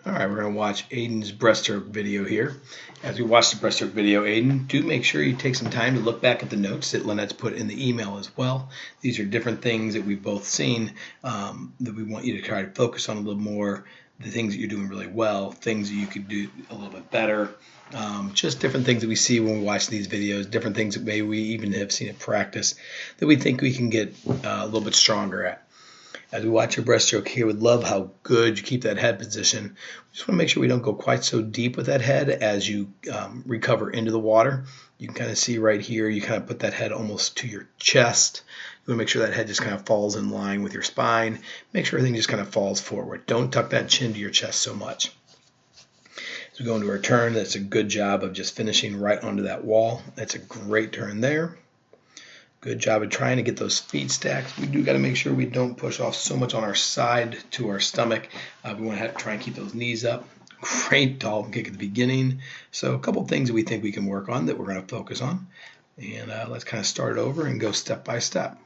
All right, we're going to watch Aiden's breaststroke video here. As we watch the breaststroke video, Aiden, do make sure you take some time to look back at the notes that Lynette's put in the email as well. These are different things that we've both seen that we want you to try to focus on a little more, the things that you're doing really well, things that you could do a little bit better, just different things that we see when we watch these videos, different things that maybe we even have seen in practice that we think we can get a little bit stronger at. As we watch your breaststroke here, we'd love how good you keep that head position. We just want to make sure we don't go quite so deep with that head as you recover into the water. You can kind of see right here, you kind of put that head almost to your chest. You want to make sure that head just kind of falls in line with your spine. Make sure everything just kind of falls forward. Don't tuck that chin to your chest so much. As we go into our turn, that's a good job of just finishing right onto that wall. That's a great turn there. Good job of trying to get those feet stacked. We do got to make sure we don't push off so much on our side to our stomach. We want to try and keep those knees up. Great dolphin kick at the beginning. So a couple things that we think we can work on that we're going to focus on. And let's kind of start over and go step by step.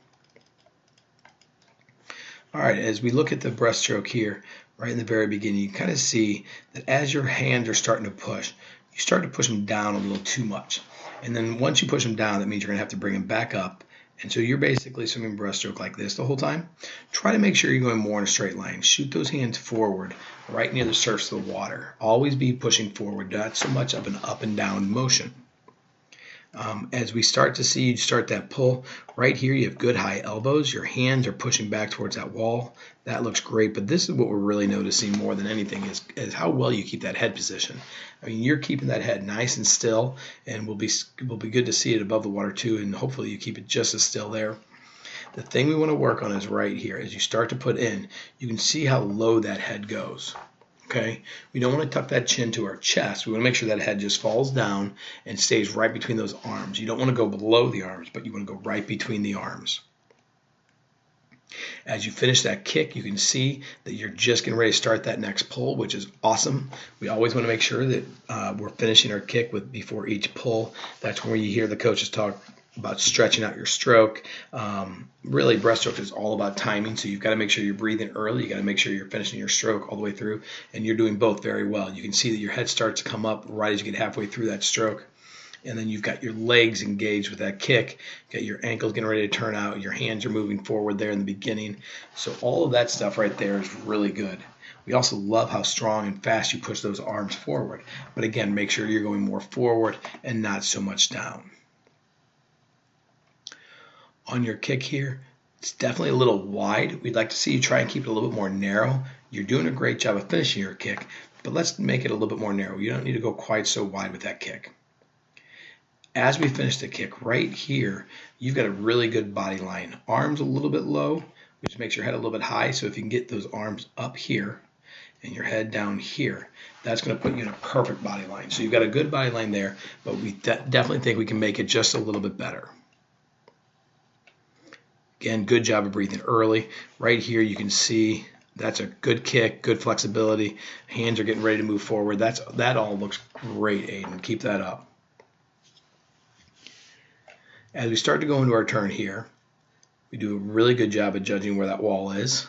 All right, as we look at the breaststroke here, right in the very beginning, you kind of see that as your hands are starting to push, you start to push them down a little too much. And then once you push them down, that means you're going to have to bring them back up. And so you're basically swimming breaststroke like this the whole time. Try to make sure you're going more in a straight line. Shoot those hands forward, right near the surface of the water. Always be pushing forward, not so much of an up and down motion. As we start to see you start that pull, right here you have good high elbows. Your hands are pushing back towards that wall. That looks great, but this is what we're really noticing more than anything is how well you keep that head position. I mean, you're keeping that head nice and still, and will be good to see it above the water too, and hopefully you keep it just as still there. The thing we want to work on is right here. As you start to put in, you can see how low that head goes. Okay, we don't want to tuck that chin to our chest. We want to make sure that head just falls down and stays right between those arms. You don't want to go below the arms, but you want to go right between the arms. As you finish that kick, you can see that you're just getting ready to start that next pull, which is awesome. We always want to make sure that we're finishing our kick before each pull. That's where you hear the coaches talk about stretching out your stroke. Really, breaststroke is all about timing, so you've got to make sure you're breathing early. You got to make sure you're finishing your stroke all the way through, and you're doing both very well. You can see that your head starts to come up right as you get halfway through that stroke, and then you've got your legs engaged with that kick. You got your ankles getting ready to turn out. Your hands are moving forward there in the beginning. So all of that stuff right there is really good. We also love how strong and fast you push those arms forward. But again, make sure you're going more forward and not so much down. On your kick here, it's definitely a little wide. We'd like to see you try and keep it a little bit more narrow. You're doing a great job of finishing your kick, but let's make it a little bit more narrow. You don't need to go quite so wide with that kick. As we finish the kick right here, you've got a really good body line. Arms a little bit low, which makes your head a little bit high. So if you can get those arms up here and your head down here, that's going to put you in a perfect body line. So you've got a good body line there, but we definitely think we can make it just a little bit better. Again, good job of breathing early. Right here you can see that's a good kick, good flexibility. Hands are getting ready to move forward. That all looks great, Aiden. Keep that up. As we start to go into our turn here, we do a really good job of judging where that wall is.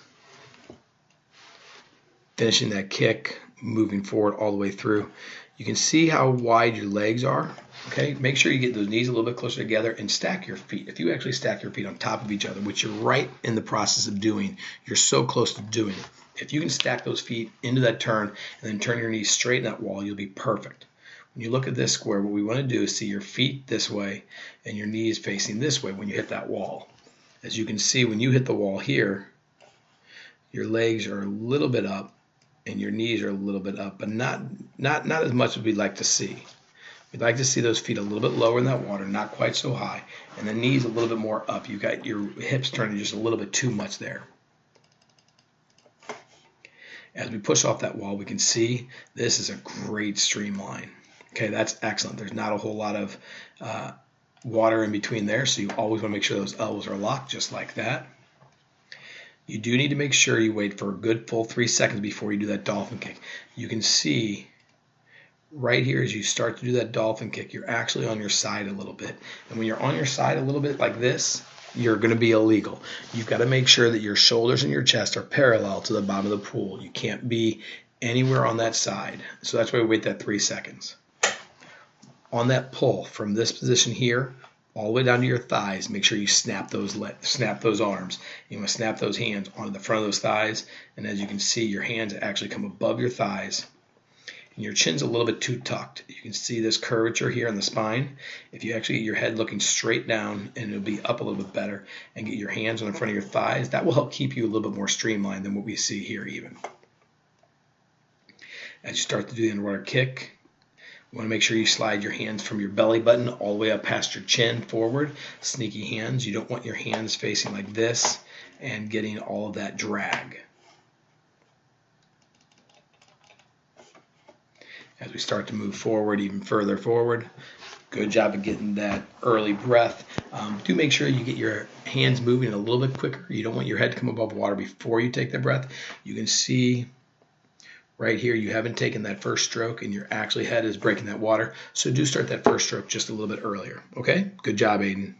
Finishing that kick, moving forward all the way through. You can see how wide your legs are. Okay, make sure you get those knees a little bit closer together and stack your feet. If you actually stack your feet on top of each other, which you're right in the process of doing, you're so close to doing it. If you can stack those feet into that turn and then turn your knees straight in that wall, you'll be perfect. When you look at this square, what we want to do is see your feet this way and your knees facing this way when you hit that wall. As you can see, when you hit the wall here, your legs are a little bit up and your knees are a little bit up, but not as much as we'd like to see. We'd like to see those feet a little bit lower in that water, not quite so high, and the knees a little bit more up. You've got your hips turning just a little bit too much there. As we push off that wall, we can see this is a great streamline. Okay, that's excellent. There's not a whole lot of water in between there, so you always want to make sure those elbows are locked just like that. You do need to make sure you wait for a good full 3 seconds before you do that dolphin kick. You can see right here as you start to do that dolphin kick, you're actually on your side a little bit. And when you're on your side a little bit like this, you're going to be illegal. You've got to make sure that your shoulders and your chest are parallel to the bottom of the pool. You can't be anywhere on that side. So that's why we wait that 3 seconds. On that pull from this position here all the way down to your thighs, make sure you snap those arms. You want to snap those hands onto the front of those thighs, and as you can see, your hands actually come above your thighs, and your chin's a little bit too tucked. You can see this curvature here in the spine. If you actually get your head looking straight down, and it'll be up a little bit better, and get your hands on the front of your thighs, that will help keep you a little bit more streamlined than what we see here even. As you start to do the underwater kick, you want to make sure you slide your hands from your belly button all the way up past your chin forward. Sneaky hands. You don't want your hands facing like this and getting all of that drag. As we start to move forward, even further forward, good job of getting that early breath. Do make sure you get your hands moving a little bit quicker. You don't want your head to come above water before you take the breath. You can see right here, you haven't taken that first stroke and your actually head is breaking that water. So do start that first stroke just a little bit earlier. Okay? Good job, Aiden.